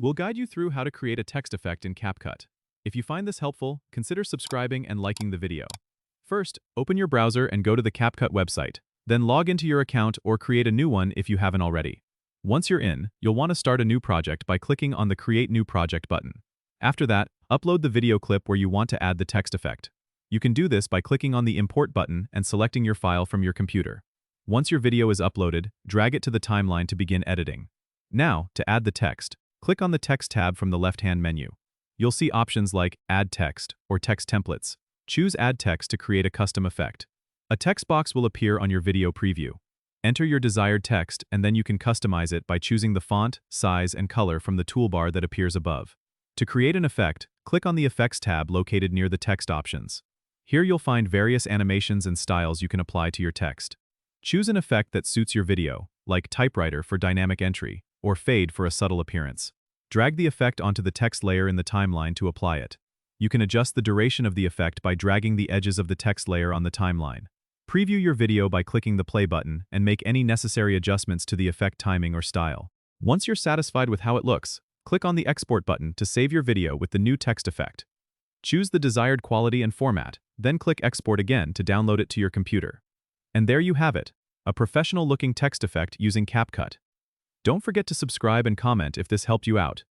We'll guide you through how to create a text effect in CapCut. If you find this helpful, consider subscribing and liking the video. First, open your browser and go to the CapCut website. Then log into your account or create a new one if you haven't already. Once you're in, you'll want to start a new project by clicking on the Create New Project button. After that, upload the video clip where you want to add the text effect. You can do this by clicking on the Import button and selecting your file from your computer. Once your video is uploaded, drag it to the timeline to begin editing. Now, to add the text, click on the Text tab from the left-hand menu. You'll see options like Add Text or Text Templates. Choose Add Text to create a custom effect. A text box will appear on your video preview. Enter your desired text and then you can customize it by choosing the font, size, and color from the toolbar that appears above. To create an effect, click on the Effects tab located near the text options. Here you'll find various animations and styles you can apply to your text. Choose an effect that suits your video, like typewriter for dynamic entry, or fade for a subtle appearance. Drag the effect onto the text layer in the timeline to apply it. You can adjust the duration of the effect by dragging the edges of the text layer on the timeline. Preview your video by clicking the play button and make any necessary adjustments to the effect timing or style. Once you're satisfied with how it looks, click on the Export button to save your video with the new text effect. Choose the desired quality and format, then click Export again to download it to your computer. And there you have it, a professional-looking text effect using CapCut. Don't forget to subscribe and comment if this helped you out.